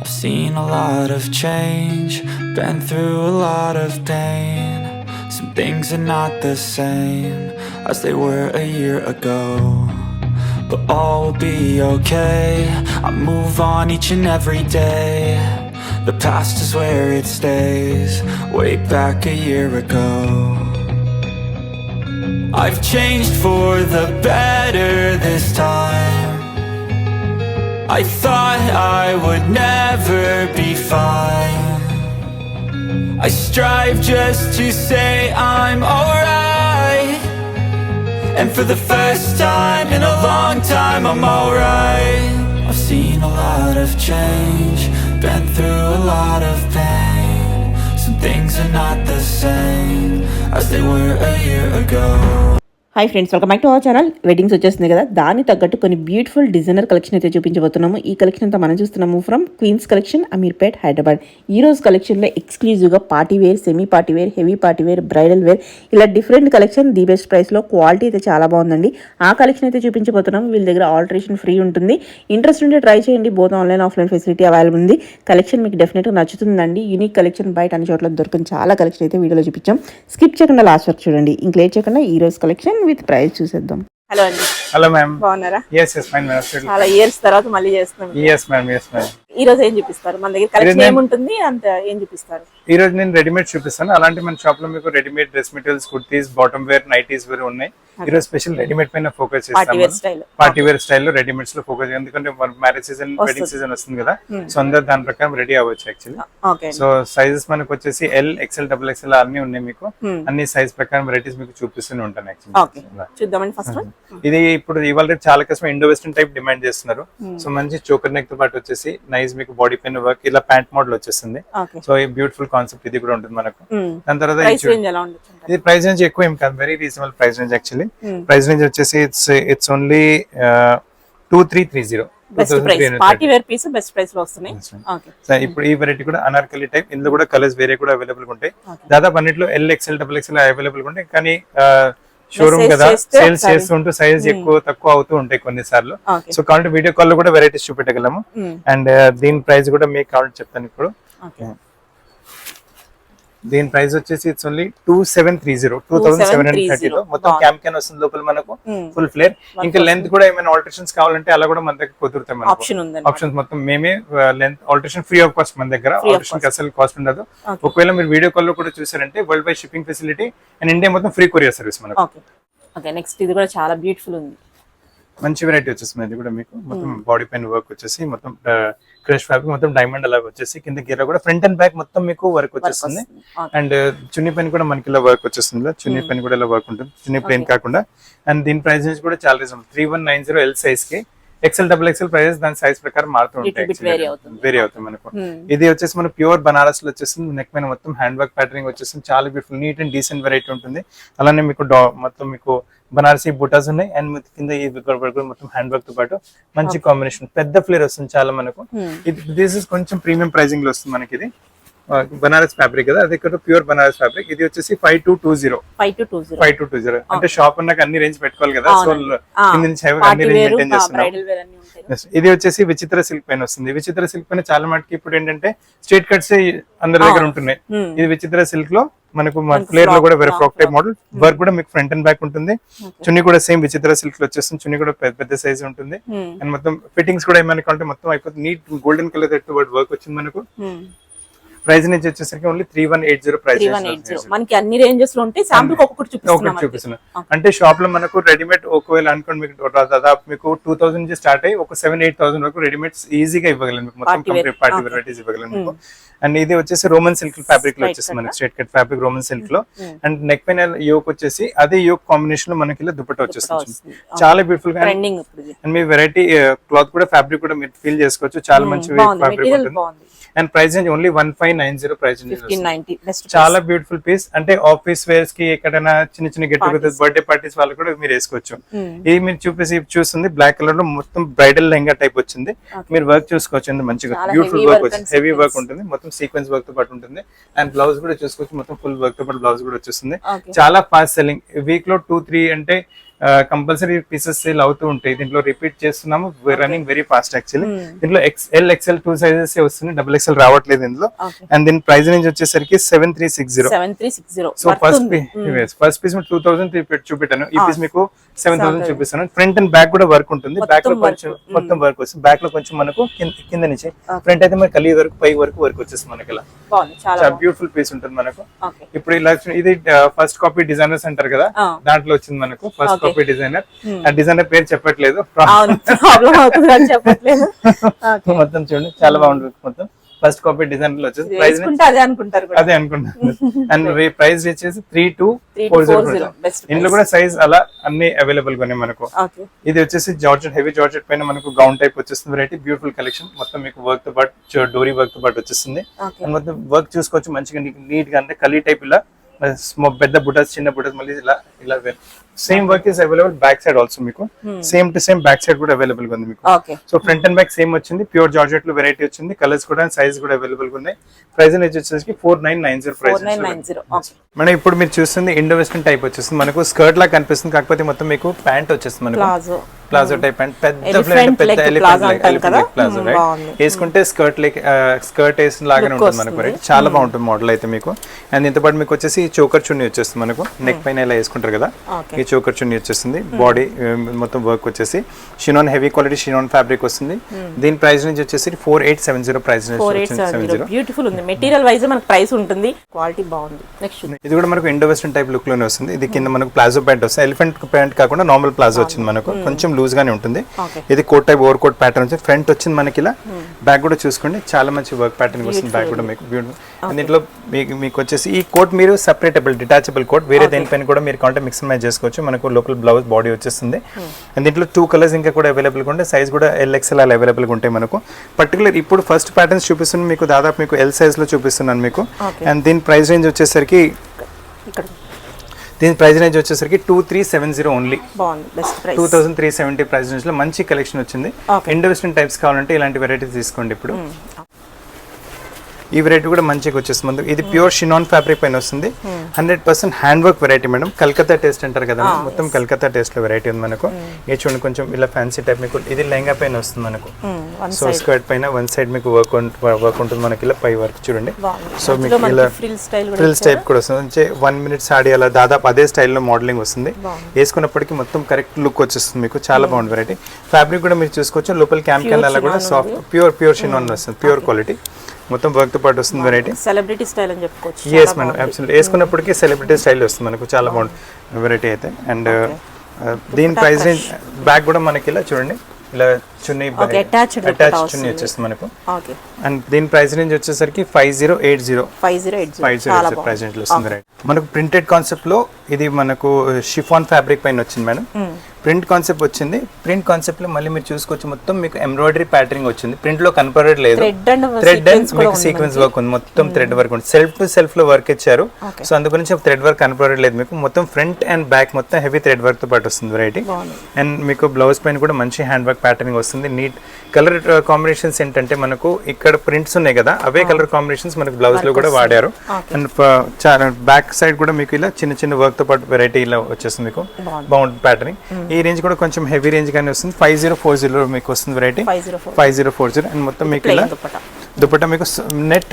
I've seen a lot of change, been through a lot of pain. Some things are not the same as they were a year ago, but all will be okay. I move on each and every day. The past is where it stays, way back a year ago. I've changed for the better this time. I thought I would never be fine. I strive just to say I'm alright, and for the first time in a long time I'm alright. I've seen a lot of change, been through a lot of pain. Some things are not the same as they were a year ago. Hi friends, welcome back to our channel. Weddings వచ్చేస్తుంది కదా, దాని తగ్గట్టు కొన్ని beautiful designer collection అయితే చూపించబోతున్నాము. ఈ collection అంతా మనం చూస్తున్నాము from queens collection, Ameerpet, Hyderabad. ఈ రోజు కలెక్షన్లో ఎక్స్క్లూజివ్గా party wear, semi party wear, heavy party wear, bridal wear, ఇలా డిఫరెంట్ కలెక్షన్ ది బెస్ట్ ప్రైస్లో. క్వాలిటీ అయితే చాలా బాగుందండి. ఆ కలెక్షన్ అయితే చూపించబోతున్నాము. వీళ్ళ దగ్గర ఆల్టరేషన్ ఫ్రీ ఉంటుంది. ఇంట్రెస్ట్ ఉంటే ట్రై చేయండి. Both online offline facility available ఉంది. కలెక్షన్ మీకు డెఫినెట్గా నచ్చుతుందండి. యూనిక్ కలెక్షన్, బయట అన్ని చోట్ల దొరికిన చాలా కలెక్షన్ అయితే వీడియోలో చూపించాం. స్కిప్ చేయకుండా లాస్ట్ వరకు చూడండి. ఇంక లేట్ చేయకుండా ఈ రోజు కలెక్షన్ విత్ ప్రైస్ చూసేద్దాం. హలో అండి. Hello ma'am. బాగున్నారా? yes fine ma'am. చాలా ఇయర్స్ తర్వాత మళ్ళీ చేస్తున్నాం. yes ma'am. ఈ రోజు ఏం చూపిస్తారు? మన దగ్గర కలెక్షన్ ఏముంటుంది, అంత ఏం చూపిస్తారు? ఈ రోజు నేను రెడీమేడ్ చూపిస్తాను. అలాంటి మన షాప్ లో మీకు readymade dress materials, kurtis, bottom wear, nighties wear ఉన్నాయి. ఈ రోజు స్పెషల్ రెడీమేడ్ పైన ఫోకస్ చేస్తాము. పార్టీ వేర్ స్టైల్లో రెడీమేడ్స్ లో ఫోకస్, ఎందుకంటే మ్యారేజ్ సీజన్, వెడ్డింగ్ సీజన్ వస్తుంది కదా, సో అందరు దాని ప్రకారం రెడీ అవ్వచ్చు యాక్చువల్లీ. సో సైజెస్ మనకు వచ్చేసి ఎల్, ఎక్స్ఎల్, డబుల్ ఎక్స్ఎల్ అన్ని ఉన్నాయి. మీకు అన్ని సైజ్ ప్రకారం వెరైటీస్ మీకు చూపిస్తూనే ఉంటాను యాక్చువల్లీ. ఇది ఇప్పుడు ఇవాళ చాలా కష్టం ఇండో వెస్టర్న్ టైప్ డిమాండ్ చేస్తున్నారు. సో మంచి చోకర్ నెక్ తో పాటు వచ్చేసి నైస్ మీకు బాడీ పైన వర్క్, ఇలా ప్యాంట్ మోడల్ వచ్చేస్తుంది. సో ఈ బ్యూటిఫుల్ కాన్సెప్ట్ ఇది కూడా ఉంటుంది మనకు. దాని తర్వాత ఇది ప్రైస్ రేంజ్ ఎక్కువ ఏం కాదు, very reasonable price range actually. Price range వచ్చేసి ఇట్స్ ఓన్లీ 2330. ఇప్పుడు ఈ వెరైటీ కూడా అనార్కలి టైప్, ఇందులో కూడా కలర్స్ వేరే కూడా అవైలబుల్ ఉంటాయి. దాదాపు అన్నిట్లో L, XL, double XL available ఉంటాయి. కానీ షోరూమ్ కదా, సేల్స్ చేస్తుంటూ సైజ్ ఎక్కువ తక్కువ అవుతూ ఉంటాయి కొన్నిసార్లు. సో కాబట్టి వీడియో కాల్ లో కూడా వెరైటీస్ చూపెట్టగలము. అండ్ దీని ప్రైస్ కూడా మీకు కావాలంటే చెప్తాను ఇప్పుడు. దీని ప్రైస్ వచ్చేసి ఇట్స్ ఓన్లీ 2730, 2730 లో మొత్తం క్యాన్ వస్తుంది లోపల మనకు ఫుల్ ఫ్లేర్. ఇంకా లెంత్ కూడా ఏమైనా ఆల్టరేషన్స్ కావాలంటే అలా కూడా మన దగ్గర కుదురుతాయి. మనకు ఆప్షన్స్ మొత్తం మేమే, length alteration free of cost మన దగ్గర, ఆల్టరేషన్ అసలు కాస్ట్ ఉండదు. ఒకవేళ మీరు వీడియో కాల్ లో కూడా చూసారంటే world wide shipping facility and India మొత్తం ఫ్రీ కొరియర్ సర్వీస్ మనకు. నెక్స్ట్ ఇది కూడా చాలా బ్యూటిఫుల్ ఉంది, మంచి వెరైటీ వచ్చేస్తుంది. ఇది కూడా మీకు మొత్తం బాడీ పైన వర్క్ వచ్చేసి మొత్తం క్రష్ ఫ్యాబ్రిక్, మొత్తం డైమండ్ అలాగే వచ్చేసి కింద గీర కూడా ఫ్రంట్ అండ్ బ్యాక్ మొత్తం మీకు వర్క్ వచ్చేస్తుంది. అండ్ చున్నీ పైన కూడా మనకి ఇలా వర్క్ వచ్చేస్తుంది. చున్నీ పైన కూడా ఇలా వర్క్ ఉంటుంది, చున్నీ ప్లేన్ కాకుండా. అండ్ దీని ప్రైస్ నుంచి కూడా చాలా రీజన్ 3190 ఎల్ సైజ్ కి. ఎక్సెల్, డబుల్ ఎక్సెల్ ప్రైజెస్ దాని సైజ్ ప్రకారం మారుతూ ఉంటాయి, వేరీ అవుతుంది మనకు. ఇది వచ్చేసి మన ప్యూర్ బనారస్ లో వచ్చేస్తుంది. నెక్ పైన మొత్తం హ్యాండ్ వర్క్ ప్యాటర్నింగ్ వచ్చేస్తుంది. చాలా beautiful, neat and decent variety ఉంటుంది. అలానే మీకు మొత్తం మీకు బనారసీ బుటాస్ ఉన్నాయి. అండ్ కింద ఈ మొత్తం హ్యాండ్ వర్క్ తో పాటు మంచి కాంబినేషన్, పెద్ద ఫ్లేర్ వస్తుంది చాలా మనకు. దిస్ ఇస్ కొంచెం ప్రీమియం ప్రైసింగ్ లో వస్తుంది మనకి. ఇది బనారస్ ఫ్యాబ్రిక్ కదా, అది ఇక్కడ ప్యూర్ బనారస్ ఫ్యాబ్రిక్. ఇది వచ్చేసి 5220 అంటే షాప్ అన్నాక అన్ని రేంజ్ పెట్టుకోవాలి కదా, సో కింద నుంచి అన్ని రేంజ్ మెయింటైన్ చేస్తున్నాం. ఇది వచ్చేసి విచిత్ర సిల్క్ పైన వస్తుంది. విచిత్ర సిల్క్ పైన చాలా మటుకి ఇప్పుడు ఏంటంటే స్ట్రేట్ కట్స్ అందరి దగ్గర ఉంటున్నాయి. ఇది విచిత్ర సిల్క్ లో మనకు ఫ్లేర్ లో కూడా వేరే ఫ్రాక్ టైప్ మోడల్ వర్క్ కూడా మీకు ఫ్రంట్ అండ్ బ్యాక్ ఉంటుంది. చున్నీ కూడా సేమ్ విచిత్ర సిల్క్ లో వచ్చేస్తుంది. చున్నీ కూడా పెద్ద సైజ్ ఉంటుంది. అండ్ మొత్తం ఫిట్టింగ్స్ కూడా ఏమైనా అంటే మొత్తం అయిపోతుంది. నీట్ గోల్డెన్ కలర్ వర్క్ వచ్చింది మనకు. ప్రైస్ నుంచి వచ్చేసరికి ఓన్లీ 3180 ప్రైస్. మనకి అన్ని రేంజెస్ లో ఉంటాయి. శాంపుల్ ఒకటి చూపిస్తున్నాను. అంటే షాప్ లో మనకు రెడీమేడ్ ఒకవేళ అనుకోండి మీకు దాదాపు మీకు 2000 నుంచి స్టార్ట్ అయ్యి ఒక 7-8,000 వరకు రెడీమేడ్స్ ఈజీగా ఇవ్వగలను మీకు, మొత్తం కంప్లీట్ పార్టీ వెరైటీస్ ఇవ్వగలను మీకు. అండ్ ఇది వచ్చేసి రోమన్ సిల్క్ ఫ్యాబ్రిక్ లో వచ్చేసి మనకి straight cut fabric Roman silk లో. అండ్ నెక్ పైన యోక్ వచ్చేసి అదే యోక్ కాంబినేషన్ లో మనకి ఇలా దుపట్టా వచ్చేస్తుంది. చాలా బ్యూటిఫుల్ గా. అండ్ మీ వెరైటీ క్లాత్ కూడా ఫ్యాబ్రిక్ కూడా మీరు ఫీల్ చేసుకోవచ్చు. చాలా మంచి ఫ్యాబ్రిక్ ఉంటుంది. And price range only 1590 price range. చాలా బ్యూటిఫుల్ పీస్. అంటే ఆఫీస్ వేర్స్ కి ఎక్కడైనా చిన్న చిన్న గెట్ టుగెదర్ బర్త్డే పార్టీస్ వాళ్ళు కూడా మీరు వేసుకోవచ్చు. ఇది మీరు చూస్తుంది బ్లాక్ కలర్ లో మొత్తం బ్రైడల్ లెహంగా టైప్ వచ్చింది. మీరు వర్క్ చూసుకోవచ్చు, మంచిగా బ్యూటిఫుల్ వర్క్ వచ్చింది. హెవీ వర్క్ ఉంటుంది, మొత్తం సీక్వెన్స్ వర్క్ తో పాటు ఉంటుంది. అండ్ బ్లౌజ్ కూడా చూసుకోవచ్చు, మొత్తం ఫుల్ వర్క్ తో పాటు బ్లౌజ్ కూడా వచ్చేస్తుంది. చాలా ఫాస్ట్ సెల్లింగ్. వీక్ లో 2-3 అంటే కంపల్సరీ పీసెస్ సేల్ అవుతూ ఉంటాయి. దీంట్లో రిపీట్ చేస్తున్నాము, రన్నింగ్ వెరీ ఫాస్ట్ యాక్చువల్లీ. దీంట్లో XL XL 2 సైజెస్ వస్తుంది, XXL రావట్లేదు ఇందులో. అండ్ దీని ప్రైస్ రేంజ్ వచ్చేసరికి 7360. సో ఫస్ట్ పీస్ 2000 చూపెట్టాను, ఈ పీస్ మీకు 7000 చూపిస్తాను. ఫ్రంట్ అండ్ బ్యాక్ కూడా వర్క్ ఉంటుంది, బ్యాక్ లో కొంచెం మొత్తం వర్క్ వస్తుంది, బ్యాక్ లో కొంచెం మనకు కింద నుంచి ఫ్రంట్ అయితే మనకి కలి వరకు పై వరకు వర్క్ వచ్చేస్తుంది మనకి. ఇలా చాలా బ్యూటిఫుల్ పీస్ ఉంటుంది మనకు. ఇప్పుడు ఇలా ఇది ఫస్ట్ కాపీ డిజైనర్స్ అంటారు కదా, దాంట్లో వచ్చింది మనకు ఫస్ట్ కాపీ డిజైనర్. ఆ డిజైనర్ పేరు చెప్పట్లేదు, మొత్తం చూడండి చాలా బాగుంటుంది. మొత్తం ఫస్ట్ కాపీ డిజైనర్ వచ్చేసి అదే అనుకుంటాను. అండ్ ప్రైస్ వచ్చేసి 3240. ఇందులో కూడా సైజ్ అలా అన్ని అవైలబుల్ గా ఉన్నాయి మనకు. ఇది వచ్చేసి జార్జెట్, హెవీ జార్జెట్ పైన మనకు గౌన్ టైప్ వచ్చేస్తుంది వెరైటీ. బ్యూటిఫుల్ కలెక్షన్, మొత్తం మీకు వర్క్ తో పాటు డోరీ వర్క్ తో పాటు వచ్చేస్తుంది. అండ్ మొత్తం వర్క్ చూసుకోవచ్చు మంచిగా నీట్ గా, అంటే కలీ టైప్ ఇలా పెద్ద బుటస్ చిన్న బుటస్ మళ్ళీ ఇలా ఇలా same work is available back side also మీకు. Same to same back side కూడా అవైలబుల్ గా ఉంది మీకు. So front and back same వచ్చింది, ప్యూర్ జార్జెట్ లో వెరైటీ వచ్చింది, కలర్స్ కూడా సైజ్ కూడా అవైలబుల్ గా ఉన్నాయి. ప్రైస్ వచ్చేసి 4990 ప్రైస్. మనం ఇప్పుడు మీరు చూస్తుంది ఇండో వెస్టర్న్ టైప్ వచ్చేస్తుంది మనకు. స్కర్ట్ లా కనిపిస్తుంది, కాకపోతే మొత్తం మీకు ప్యాంట్ వచ్చేస్తుంది మనకు, ప్లాజో టైప్ ప్యాంట్. పెద్ద ఎలిఫెంట్ ప్లాజో రైట్, వేసుకుంటే స్కర్ట్ వేసిన లాగానే ఉంటుంది మనకు రైట్. చాలా బాగుంటుంది మోడల్ అయితే మీకు. అండ్ దీంతో పాటు మీకు వచ్చేసి చోకర్ చున్నీ వచ్చేస్తుంది మనకు, నెక్ పైన ఇలా వేసుకుంటారు కదా, ఈ చోకర్ చున్నీ వచ్చేస్తుంది. బాడీ మొత్తం వర్క్ వచ్చేసి షినాన్, హెవీ క్వాలిటీ షినాన్ ఫ్యాబ్రిక్ వస్తుంది. దీని ప్రైస్ నుంచి వచ్చేసి 4870 ప్రైస్. బ్యూటిఫుల్ ఉంది, మెటీరియల్ వైజ్ మనకు ప్రైస్ ఉంటుంది, క్వాలిటీ బాగుంది. నెక్స్ట్ ఇది కూడా మనకు ఇండో వెస్టర్న్ టైప్ లుక్ లోనే వస్తుంది. ఇది కింద మనకు ప్లాజో ప్యాంట్ వస్తుంది, ఎలిఫెంట్ ప్యాంట్ కాకుండా నార్మల్ ప్లాజో వచ్చింది మనకు, కొంచెం లూజ్ గానే ఉంటుంది. ఇది coat type over coat pattern వచ్చింది. ఫ్రంట్ వచ్చింది మనకి ఇలా, బ్యాక్ కూడా చూసుకోండి చాలా మంచి వర్క్ ప్యాటర్న్ వస్తుంది, బ్యాక్ కూడా మీకు బ్యూటిఫుల్. దీంట్లో మీకు వచ్చేసి ఈ కోట్ మీరు సెపరేటబుల్ డిటాచబుల్ కోట్, వేరే దేనిపైన కూడా మీరు కాంటే మిక్స్ మ్యాచ్ చేసుకోవచ్చు. మనకు లోపల బ్లౌజ్ బాడీ వచ్చేస్తుంది. అండ్ దీంట్లో 2 కలర్స్ ఇంకా కూడా అవైలబుల్ గా ఉంటాయి, సైజ్ కూడా LXL అలా అవైలబుల్ గా ఉంటాయి మనకు. పర్టికులర్ ఇప్పుడు ఫస్ట్ ప్యాటర్న్స్ చూపిస్తున్నాను మీకు, దాదాపు మీకు L సైజ్ లో చూపిస్తున్నాను మీకు. అండ్ దీని ప్రైస్ రేంజ్ వచ్చేసరికి 2370 ఓన్లీ. 2370 ప్రైస్ రేంజ్ లో మంచి కలెక్షన్ వచ్చింది. ఇండో వెస్టర్న్ టైప్స్ కావాలంటే ఇలాంటి వెరైటీస్ తీసుకోండి. ఇప్పుడు ఈ వెరైటీ కూడా మంచిగా వచ్చేస్తుంది. ఇది ప్యూర్ షినాన్ ఫ్యాబ్రిక్ పైన వస్తుంది, 100% hand work variety madam. Calcutta taste అంటారు కదా, మొత్తం కలకత్తా టేస్ట్ లో వెరైటీ ఉంది మనకు. ఇది చూడండి కొంచెం ఇలా ఫ్యాన్సీ టైప్ మీకు. ఇది లెహంగా పైన వస్తుంది మనకు. సో స్కర్ట్ పైన వన్ సైడ్ మీకు వర్క్ ఉంటుంది మనకి, ఇలా పై వర్క్ చూడండి. సో మీకు ఇలా ఫ్రిల్స్ టైప్ కూడా వస్తుంది. 1 minute సాడీ అలా దాదాపు అదే స్టైల్లో మోడలింగ్ వస్తుంది. వేసుకున్నప్పటికీ మొత్తం కరెక్ట్ లుక్ వచ్చేస్తుంది మీకు, చాలా బాగుంది వెరైటీ. ఫ్యాబ్రిక్ కూడా మీరు చూసుకోవచ్చు, లోపల క్యాన్ అలా కూడా సాఫ్ట్ ప్యూర్ షినాన్ వస్తుంది, ప్యూర్ క్వాలిటీ, మొత్తం వర్క్ తో పాటు వస్తుంది వెరైటీ. సెలబ్రిటీ స్టైల్ అని చెప్పుకోవచ్చు. yes మేడం, అబ్సల్యూట్లీ వేసుకున్నప్పటికీ సెలబ్రిటీ స్టైల్ వస్తుంది మనకు, చాలా బాగుంది వెరైటీ అయితే. అండ్ దీని ప్రైస్ రేంజ్ బ్యాక్ కూడా మనకి ఇలా చూడండి, ఇలా చున్నీ అటాచ్ చున్నీ వచ్చేస్తుంది మనకు. అండ్ దీని ప్రైస్ రేంజ్ వచ్చేసరికి 5080 ప్రైస్ రేంజ్ లో వస్తుంది. మనకు ప్రింటెడ్ కాన్సెప్ట్ లో ఇది మనకు షిఫాన్ ఫ్యాబ్రిక్ పైన వచ్చింది మేడం. ప్రింట్ కాన్సెప్ట్ వచ్చింది. ప్రింట్ కాన్సెప్ట్ లో మళ్ళీ మీరు చూసుకోవచ్చు, మొత్తం మీకు ఎంబ్రాయిడరీ ప్యాటర్నింగ్ వచ్చింది. ప్రింట్ లో కనపడలేదు, థ్రెడ్ అండ్ మీకు సీక్వెన్స్ వర్క్ ఉంది, మొత్తం థ్రెడ్ వర్క్ ఉంది. సెల్ఫ్ టు సెల్ఫ్ లో వర్క్ ఇచ్చారు, సో అందు గురించి థ్రెడ్ వర్క్ కనపడలేదు మీకు. మొత్తం ఫ్రంట్ అండ్ బ్యాక్ మొత్తం హెవీ థ్రెడ్ వర్క్ తో పాటు వస్తుంది వెరైటీ. అండ్ మీకు బ్లౌజ్ పైన కూడా మంచి హ్యాండ్ వర్క్ ప్యాటర్నింగ్ వస్తుంది. నీట్ కలర్ కాంబినేషన్స్ ఏంటంటే మనకు ఇక్కడ ప్రింట్స్ ఉన్నాయి కదా, అవే కలర్ కాంబినేషన్స్ మనకు బ్లౌజ్ లో కూడా వాడారు. అండ్ బ్యాక్ సైడ్ కూడా మీకు ఇలా చిన్న చిన్న వర్క్ తో పాటు వెరైటీ ఇలా వచ్చేస్తుంది మీకు, బాగుంటుంది ప్యాటర్నింగ్. ఈ రేంజ్ కూడా కొంచెం హెవీ రేంజ్ గానే వస్తుంది. 5040 మీకు వస్తుంది వెరైటీ, 5040. అండ్ మొత్తం మీకు ఇలా దుపట్టా మీకు నెట్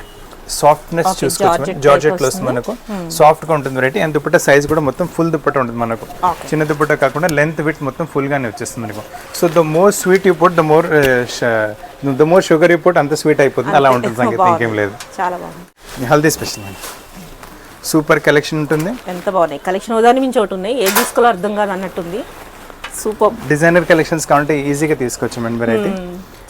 సాఫ్ట్నెస్ చూసుకోవచ్చు, జార్జెట్ లో వస్తుంది మనకు, సాఫ్ట్ గా ఉంటుంది వెరైటీ. అండ్ దుపట్టా సైజ్ కూడా మొత్తం ఫుల్ దుపట్టా ఉంటుంది మనకు, చిన్న దుపట్టా కాకుండా లెంత్ విత్ మొత్తం ఫుల్ గానే వచ్చేస్తుంది మనకు. So the more sweet you put, the more sugar you put, అంత స్వీట్ అయిపోతుంది, అలా ఉంటుంది సంగీతం, ఇంకేం లేదు. హల్దీ స్పెషల్ అండి, సూపర్ కలెక్షన్ ఉంటుంది. ఎంత బాగున్నాయి కలెక్షన్, ఉదాహరణ మించి ఒకటి ఉన్నాయి, ఏది తీసుకోవాలో అర్థం కాదు అన్నట్టుంది. సూపర్ డిజైనర్ కలెక్షన్స్ కావాలంటే ఈజీగా తీసుకోవచ్చు madam variety.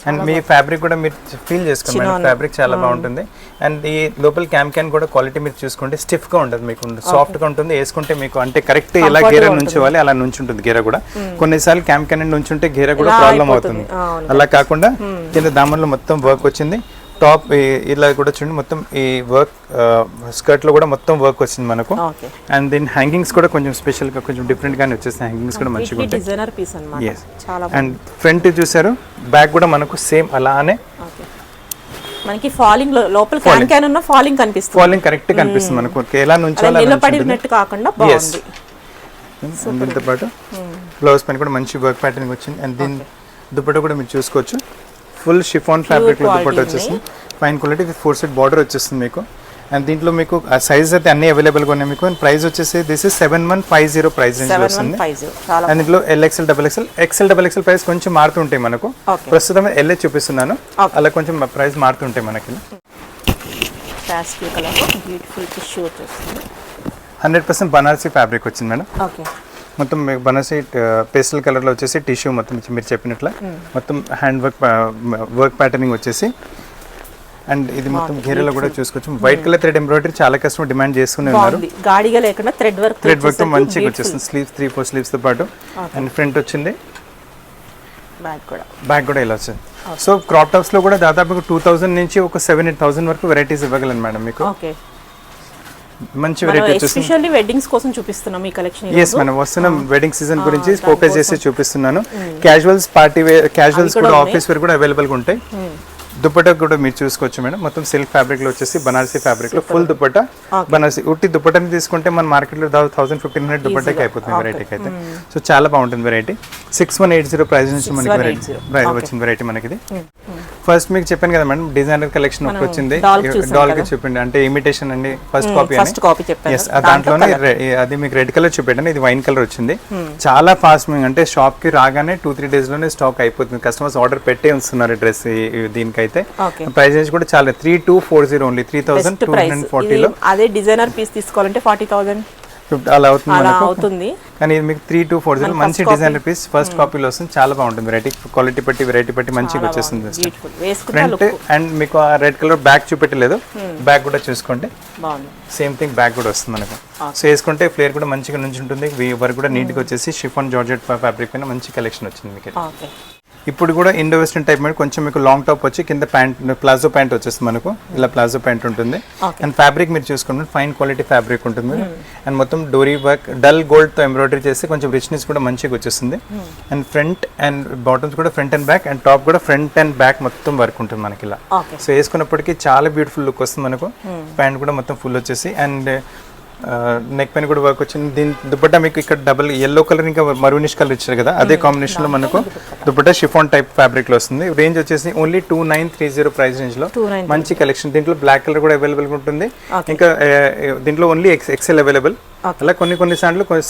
And me fabric కూడా మీరు ఫీల్ చేసుకోండి మేడం, ఫ్యాబ్రిక్ చాలా బాగుంటుంది. అండ్ ఈ లోపల క్యాన్ కూడా క్వాలిటీ మీరు చూసుకుంటే స్టిఫ్ గా ఉంటుంది మీకు, సాఫ్ట్ గా ఉంటుంది. వేసుకుంటే మీకు అంటే కరెక్ట్ ఎలా గేర నుంచోవాలి అలా నుంచి ఉంటుంది గేర కూడా. కొన్నిసార్లు క్యాన్ నుంచుంటే గేర కూడా ప్రాబ్లం అవుతుంది, అలా కాకుండా కింద దామన్లో మొత్తం వర్క్ వచ్చింది. టాప్ ఇలా కూడా చూడండి, మొత్తం ఈ వర్క్ స్కర్ట్ లో కూడా మొత్తం వర్క్ వచ్చింది మనకు. అండ్ దీని హ్యాంగింగ్స్ కూడా కొంచెం స్పెషల్ గా కొంచెం డిఫరెంట్ గానే వచ్చేస్తాయి, హ్యాంగింగ్స్ కూడా మంచిగా ఉంటాయి. అండ్ ఫ్రంట్ చూసారు, బ్యాక్ కూడా మనకు సేమ్ అలానే మనకి ఫాలింగ్ లోపల క్యాన్ ఉన్న ఫాలింగ్ కనిపిస్తుంది, ఫాలింగ్ కరెక్ట్ కనిపిస్తుంది మనకు, ఎలా నుంచి నిలబడినట్టు కాకుండా బాగుంది. దీంతో పాటు బ్లౌజ్ పైన కూడా మంచి వర్క్ ప్యాటర్న్ వచ్చింది. అండ్ దీని దుపట్టా కూడా మీరు చూసుకోవచ్చు, ఫుల్ షిఫాన్ ఫ్యాబ్రిక్ లో దుపట్టా వచ్చేస్తుంది. Fine quality with 4 side border వచ్చేస్తుంది మీకు. అండ్ దీంట్లో మీకు సైజ్ అయితే అన్ని అవైలబుల్గా ఉన్నాయి మీకు. అండ్ ప్రైస్ వచ్చేసి దిస్ ఇస్ 7150 ప్రైస్ రేంజ్ వస్తుంది. అండ్ దీంట్లో LXL XL ప్రైస్ కొంచెం మారుతుంటాయి మనకు. ప్రస్తుతం LA చూపిస్తున్నాను, అలా కొంచెం ప్రైస్ మారుతుంటాయి మనకి. 100% బనారసీ ఫ్యాబ్రిక్ వచ్చింది మేడం. మొత్తం మీకు బనారసీ పేస్టల్ కలర్లో వచ్చేసి టిష్యూ మొత్తం మీరు చెప్పినట్ల మొత్తం హ్యాండ్ వర్క్ ప్యాటర్నింగ్ వచ్చేసి. అండ్ ఇది మొత్తం ఘేరలో కూడా చూసుకోవచ్చు. వైట్ కలర్ థ్రెడ్ ఎంబ్రాయిడరీ చాలా కస్టమర్ డిమాండ్ చేస్తూనే ఉన్నారు. గాడిగా లేకుండా థ్రెడ్ వర్క్ తో మంచిగా వచ్చేస్తుంది. స్లీవ్స్ 3-4 స్లీవ్స్ తో పాటు. అండ్ ఫ్రంట్ వచ్చింది, బ్యాక్ కూడా ఇలా వచ్చింది. సో క్రాప్ టాప్స్ లో కూడా దాదాపు 2000 నుంచి ఒక 7-8,000 వరకు వెరైటీస్ ఇవ్వగలను మేడం మీకు. మంచి వెరైటీ వచ్చేస్తుంది. ఎస్పెషల్లీ వెడ్డింగ్స్ కోసం చూపిస్తున్నాం ఈ కలెక్షన్. yes మనం వస్తున్న వెడ్డింగ్ సీజన్ గురించి ఫోకస్ చేసి చూపిస్తున్నాను. క్యాజువల్స్, పార్టీ వేర్, క్యాజువల్స్ కూడా ఆఫీస్ వేర్ కూడా అవైలబుల్ గా ఉంటాయి. దుపట్టా కూడా మీరు చూసుకోవచ్చు మేడం. మొత్తం సిల్క్ ఫ్యాబ్రిక్ లో వచ్చేసి బనారసీ ఫ్యాబ్రిక్ లో ఫుల్ దుపట్టా బనారసీ. ఉట్టి దుపట్టాని తీసుకుంటే మన మార్కెట్ లో 1000-1500 దుపట్టాకి అయిపోతుంది వెరైటీకి అయితే. సో చాలా బాగుంటుంది వెరైటీ. 6180 ప్రైస్ నుంచి మనకి వెరైటీ వచ్చింది వెరైటీ మనకి. ఫస్ట్ మీకు చెప్పాను కదా మేడం, డిజైనర్ కలెక్షన్ ఒకటి వచ్చింది, డాల్ కి చూపిండి అంటే ఇమిటేషన్ అండి. ఫస్ట్ కాపీ దాంట్లోనే అది మీకు రెడ్ కలర్ చూపెట్టాను, ఇది వైన్ కలర్ వచ్చింది. చాలా ఫాస్ట్ అంటే షాప్ కి రాగానే 2-3 డేస్ లోనే స్టాక్ అయిపోతుంది. కస్టమర్స్ ఆర్డర్ పెట్టే ఉంటున్నారు డ్రెస్ దీనికి. ప్రైస్ రేంజ్ కూడా చాలా 3240 ఓన్లీ 3240 లో. అదే డిజైనర్ పీస్ తీసుకోవాలంటే 40,000 అలా అవుతుంది. కానీ ఇది మీకు 3240 మంచి డిజైనర్ పీస్ ఫస్ట్ కాపీలో వస్తుంది. చాలా బాగుంటుంది. వెరైటీ క్వాలిటీ బట్టి వెరైటీ బట్టి మంచిగా వచ్చేస్తుంది. ఫ్రంట్ అండ్ మీకు ఆ రెడ్ కలర్ బ్యాక్ చూపెట్టలేదు, బ్యాక్ కూడా చూసుకోండి సేమ్ థింగ్ బ్యాక్ కూడా వస్తుంది మనకు. సో వేసుకుంటే ఫ్లేర్ కూడా మంచిగా నుంచి ఉంటుంది. వర్క్ కూడా నీట్ గా వచ్చేసి షిఫాన్ జార్జెట్ ఫ్యాబ్రిక్ పైన మంచి కలెక్షన్ వచ్చింది మీకు. ఇప్పుడు కూడా ఇండో వెస్టర్న్ టైప్ మీద కొంచెం మీకు లాంగ్ టాప్ వచ్చి కింద ప్యాంట్ ప్లాజో ప్యాంట్ వచ్చేస్తుంది మనకు. ఇలా ప్లాజో ప్యాంట్ ఉంటుంది. అండ్ ఫ్యాబ్రిక్ మీరు చూసుకుంటే ఫైన్ క్వాలిటీ ఫ్యాబ్రిక్ ఉంటుంది. అండ్ మొత్తం డోరీ వర్క్ డల్ గోల్డ్ తో ఎంబ్రాయిడరీ చేసి కొంచెం రిచ్నెస్ కూడా మంచిగా వచ్చేస్తుంది. అండ్ ఫ్రంట్ అండ్ బాటమ్స్ కూడా front and back, and top కూడా ఫ్రంట్ అండ్ బ్యాక్ మొత్తం వర్క్ ఉంటుంది మనకి ఇలా. సో వేసుకున్నప్పటికీ చాలా బ్యూటిఫుల్ లుక్ వస్తుంది మనకు. ప్యాంట్ కూడా మొత్తం ఫుల్ వచ్చేసి అండ్ నెక్ పైన కూడా వర్క్ వచ్చింది. దీని దుపట్టా మీకు ఇక్కడ డబుల్ ఎల్లో కలర్ ఇంకా మరూనిష్ కలర్ ఇచ్చారు కదా, అదే కాంబినేషన్ లో మనకు దుపట్టా షిఫాన్ టైప్ ఫ్యాబ్రిక్ లో వస్తుంది. రేంజ్ వచ్చేసి ఓన్లీ 2930 ప్రైస్ రేంజ్ లో మంచి కలెక్షన్. దీంట్లో బ్లాక్ కలర్ కూడా అవైలబుల్ ఉంటుంది. ఇంకా దీంట్లో ఓన్లీ XL అవైలబుల్. అలా కొన్ని సార్లు కొన్ని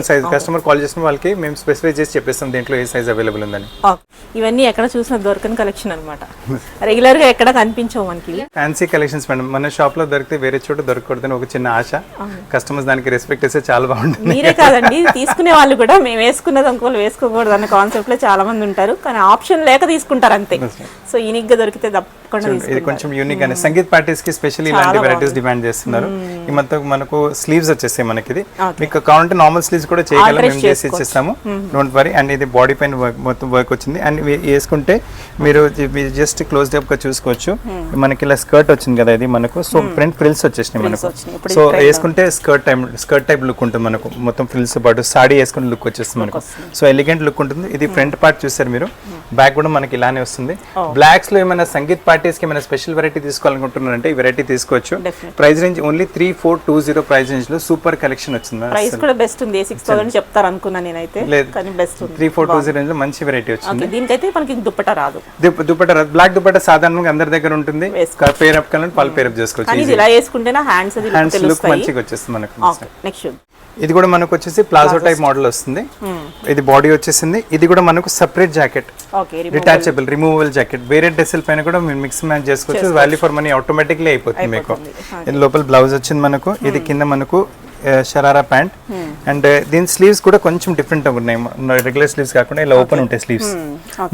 సైజ్ కస్టమర్ కాల్ చేసిన వాళ్ళకి మేము స్పెసిఫై చేసి చెప్పేస్తాం దీంట్లో ఏ సైజ్ అవైలబుల్ ఉందని. ఇవన్నీ ఎక్కడ చూసినా దొరకని కలెక్షన్ అన్నమాట. రెగ్యులర్ గా ఎక్కడ కనిపించవు మనకి. ఫ్యాన్సీ కలెక్షన్స్ మేడం, మన షాప్ లో దొరికితే వేరే చోట దొరకకూడదని ఒక చిన్న ఆశ. కస్టమర్స్ దానికి రెస్పెక్ట్ ఇస్తే చాలా బాగుంటుంది. మీరే కాదండి, తీసుకునే వాళ్ళు కూడా మేము వేసుకున్నది ఇంకోళ్ళు వేసుకోకూడదు అనే కాన్సెప్ట్ లో చాలా మంది ఉంటారు. కానీ ఆప్షన్ లేక తీసుకుంటారు అంతే. సో యూనిక్ గా దొరికితే తప్పకుండా ఇది కొంచెం యూనిక్ అని సంగీత్ పార్టీస్ కి స్పెషల్లీ ఇలాంటి వెరైటీస్ డిమాండ్ చేస్తున్నారు. ఈ మొత్తం మనకు స్లీవ్స్ వచ్చేసాయి మనకి. ఇది మీకు కావాలంటే నార్మల్ స్లీవ్స్ కూడా చేయగలం, మేము చేసి ఇచ్చేస్తాము, డోంట్ వరీ. అండ్ ఇది బాడీ పైన మొత్తం వర్క్ వచ్చింది. అండ్ వేసుకుంటే మీరు జస్ట్ క్లోజ్ అప్ గా చూసుకోవచ్చు. మనకి ఇలా స్కర్ట్ వచ్చింది కదా ఇది మనకు. సో ఫ్రంట్ ఫ్రిల్స్ వచ్చేసినాయి మనకు. సో వేసుకుంటే స్కర్ట్ టైప్ లుక్ ఉంటుంది మనకు. మొత్తం ఫ్రిల్స్ పాటు సాడీ వేసుకునే లుక్ వచ్చేస్తుంది మనకు. సో ఎలిగెంట్ లుక్ ఉంటుంది. ఇది ఫ్రంట్ పార్ట్ చూసారు మీరు, బ్యాక్ కూడా మనకి ఇలానే వస్తుంది. బ్లాక్స్ లో ఏమైనా సంగీత్ పార్టీస్ కి ఏమైనా స్పెషల్ వెరైటీ తీసుకోవాలనుకుంటున్నారంటే ఈ వెరైటీ తీసుకోవచ్చు. Price range only 3420 price range లో సూపర్ కలెక్షన్ వచ్చింది. ప్రైస్ కూడా బెస్ట్ ఉంది. 6000 చెప్తారు అనుకున్నా నేనైతే, కానీ బెస్ట్ ఉంది. 3420 రేంజ్ లో మంచి వెరైటీ వచ్చింది. దీనికైతే మనకి దుపట్టా రాదు. దుపట్టా రాదు. బ్లాక్ దుపట్టా సాధారణంగా అందరి దగ్గర ఉంటుంది. పేర్ అప్ కలర్ పల్ పేర్ అప్ చేసుకోవచ్చు. ఇది ఇలా వేసుకుంటేనా హ్యాండ్స్ లుక్ మంచిగా వచ్చేస్తుంది మనకు. నెక్స్ట్ ఇది కూడా మనకు వచ్చేసి ప్లాజో టైప్ మోడల్ వస్తుంది. ఇది బాడీ వచ్చేసింది. ఇది కూడా మనకు separate jacket, detachable removable jacket. వేరే డ్రెస్సుల పైన కూడా మీరు మిక్స్ మ్యాచ్ చేసుకోవచ్చు. వాల్యూ ఫర్ మనీ ఆటోమేటిక్లీ అయిపోతుంది మీకు. ఇది లోపల బ్లౌజ్ వచ్చింది మనకు. ఇది కింద మనకు షరారా ప్యాంట్. అండ్ దీని స్లీవ్స్ కూడా కొంచెం డిఫరెంట్ ఉన్నాయి. రెగ్యులర్ స్లీవ్స్ కాకుండా ఇలా ఓపెన్ ఉంటాయి స్లీవ్స్.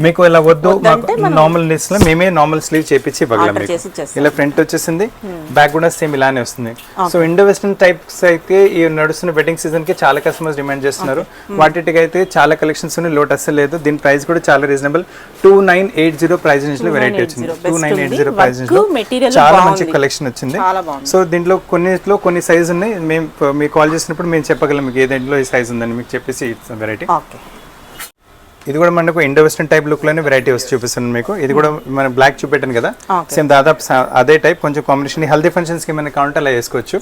మీకు ఇలా వద్దు నార్మల్ డ్రెస్ లో మేమే నార్మల్ స్లీవ్ చేపించి ఇవ్వగలం మీకు. ఇలా ఫ్రంట్ వచ్చేసింది, బ్యాక్ కూడా సేమ్ ఇలానే వస్తుంది. సో ఇండో వెస్టర్న్ టైప్స్ అయితే ఈ నడుస్తున్న వెడ్డింగ్ సీజన్ కి చాలా కస్టమర్స్ డిమాండ్ చేస్తున్నారు. వాటికి అయితే చాలా కలెక్షన్స్ ఉన్నాయి, లోట్ అస్సలు లేదు. దీని ప్రైస్ కూడా చాలా రీజనబుల్. 2980 ప్రైస్ రేంజ్ లో వెరైటీ వచ్చింది. 2980 ప్రైస్ రేంజ్ లో చాలా మంచి కలెక్షన్ వచ్చింది. సో దీంట్లో కొన్ని సైజ్ ఉన్నాయి. మేము మీకు కాల్ చేసినప్పుడు మేము చెప్పగలం మీకు ఏ దేంట్లో ఈ సైజ్ ఉందని మీకు చెప్పేసి వెరైటీ. ఇది కూడా మనకు ఇండో వెస్టర్న్ టైప్ లుక్ లోనే వెరైటీ వచ్చి చూపిస్తున్నాను మీకు. ఇది కూడా మన బ్లాక్ చూపెట్టాను కదా, సేమ్ దాదాపు అదే టైప్ కొంచెం కాంబినేషన్. హెల్దీ ఫంక్షన్స్ కి ఏమైనా కావాలంటే అలా వేసుకోవచ్చు.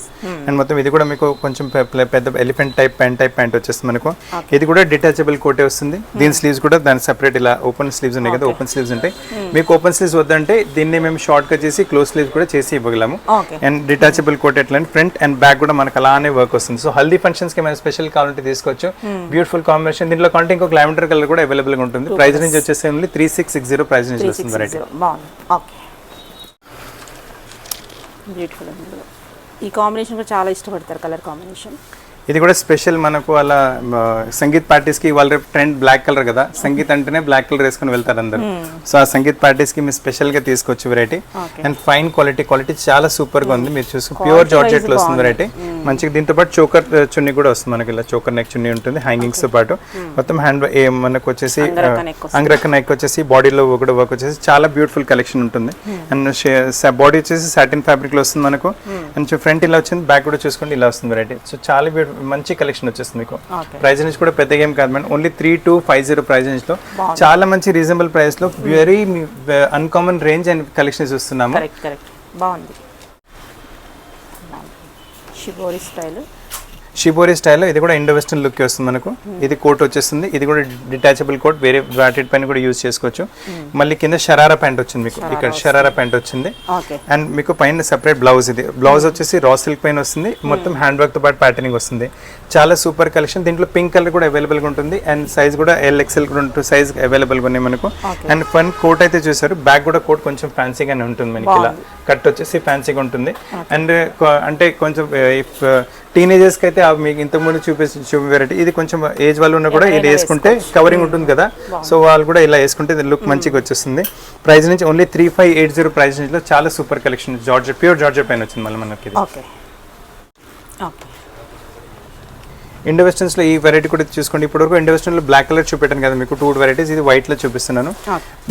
అండ్ మొత్తం ఇది కూడా మీకు కొంచెం పెద్ద ఎలిఫెంట్ టైప్ ప్యాంట్ వచ్చేస్తుంది మనకు. ఇది కూడా డిటాచబుల్ కోటే వస్తుంది. దీని స్లీవ్స్ కూడా దాని సెపరేట్ ఇలా ఓపెన్ స్లీవ్స్ ఉన్నాయి కదా, ఓపెన్ స్లీవ్స్ ఉంటాయి. మీకు ఓపెన్ స్లీవ్స్ వద్దంటే దీన్ని మేము షార్ట్ గా చేసి క్లోజ్ స్లీవ్స్ కూడా చేసి ఇవ్వగలము. అండ్ డిటాచబుల్ కోట్ ఎట్లా ఫ్రంట్ అండ్ బ్యాక్ కూడా మనకు అలానే వర్క్ వస్తుంది. సో హల్దీ ఫంక్షన్స్ కి ఏమైనా స్పెషల్ కావాలంటే తీసుకోవచ్చు. Beautiful combination. దీంట్లో కావాలంటే ఇంకొక లావెండర్ కలర్ కూడా అవైలబుల్ గా ఉంటుంది. ప్రైస్ రేంజ్ వచ్చేసి ఓన్లీ 3660 ప్రైస్ రేంజ్ వస్తుంది వెరైటీ. బ్యూటిఫుల్. ఈ కాంబినేషన్ కూడా చాలా ఇష్టపడతారు, కలర్ కాంబినేషన్. ఇది కూడా స్పెషల్ మనకు అలా సంగీత్ పార్టీస్ కి వాళ్ళ ట్రెండ్ బ్లాక్ కలర్ కదా, సంగీత్ అంటేనే బ్లాక్ కలర్ వేసుకుని వెళ్తారు అందరు. సో ఆ సంగీత్ పార్టీస్ కి మీరు స్పెషల్ గా తీసుకోవచ్చు వెరైటీ. అండ్ ఫైన్ క్వాలిటీ చాలా సూపర్ గా ఉంది. మీరు చూసుకు ప్యూర్ జార్జెట్ లో వస్తుంది వెరైటీ. మంచిగా దీంతో పాటు చోకర్ చున్నీ కూడా వస్తుంది మనకి. ఇలా చోకర్ నెక్ చున్నీ ఉంటుంది హ్యాంగింగ్స్ తో పాటు. మొత్తం హ్యాండ్ మనకు వచ్చేసి అంగరక్క నెక్ వచ్చేసి బాడీలో కూడా వర్క్ వచ్చేసి చాలా బ్యూటిఫుల్ కలెక్షన్ ఉంటుంది. అండ్ బాడీ వచ్చేసి సాటిన్ ఫ్యాబ్రిక్ లో వస్తుంది మనకు. అండ్ ఫ్రంట్ ఇలా వచ్చింది, బ్యాక్ కూడా చూసుకోండి ఇలా వస్తుంది వెరైటీ. సో చాలా బ్యూటిఫుల్ మంచి కలెక్షన్ వచ్చేస్తుంది మీకు. ప్రైస్ రేంజ్ కూడా పెద్దగా ఏం కాదు మేడం, ఓన్లీ 3250 ప్రైస్ రేంజ్ లో చాలా మంచి రీజనబుల్ ప్రైస్ లో very uncommon range and collection చూస్తున్నాము. బాగుంది. షిబోరి స్టైల్లో ఇది కూడా ఇండో వెస్టర్న్ లుక్ వస్తుంది మనకు. ఇది కోట్ వచ్చేస్తుంది. ఇది కూడా డిటాచబుల్ కోట్, వేరే బ్రాకెట్ పైన కూడా యూజ్ చేసుకోవచ్చు. మళ్ళీ కింద షరారా ప్యాంట్ వచ్చింది మీకు. ఇక్కడ షరారా ప్యాంట్ వచ్చింది. అండ్ మీకు పైన సెపరేట్ బ్లౌజ్. ఇది బ్లౌజ్ వచ్చేసి రా సిల్క్ పైన వస్తుంది. మొత్తం హ్యాండ్ వర్క్ తో పాటు ప్యాటర్నింగ్ వస్తుంది. చాలా సూపర్ కలెక్షన్. దీంట్లో పింక్ కలర్ కూడా అవైలబుల్ గా ఉంటుంది. అండ్ సైజ్ కూడా LXL కూడా ఉంటుంది, సైజ్ అవైలబుల్ గా ఉన్నాయి మనకు. అండ్ ఫ్రంట్ కోట్ అయితే చూసారు, బ్యాక్ కూడా కోట్ కొంచెం ఫ్యాన్సీగానే ఉంటుంది మనకి. ఇలా కట్ వచ్చేసి ఫ్యాన్సీగా ఉంటుంది. అండ్ అంటే కొంచెం టీనేజర్స్ కి అయితే మీకు ఇంతకుముందు చూపి వెరైటీ. ఇది కొంచెం ఏజ్ వాళ్ళు ఉన్నా కూడా ఇది వేసుకుంటే కవరింగ్ ఉంటుంది కదా, సో వాళ్ళు కూడా ఇలా వేసుకుంటే లుక్ మంచిగా వచ్చేస్తుంది. ప్రైస్ నుంచి ఓన్లీ 3580 ప్రైస్ నుంచి లో చాలా super collection. Georgette, pure georgette పైన వచ్చింది మళ్ళీ మనకి. ఇండో వెస్టర్న్స్ లో ఈ వెరైటీ కూడా చూసుకోండి. ఇప్పటివరకు ఇండో వెస్టర్న్ లో బ్లాక్ కలర్ చూపెట్టాను కదా మీకు, 2 వెరైటీస్. ఇది వైట్ లో చూపిస్తున్నాను.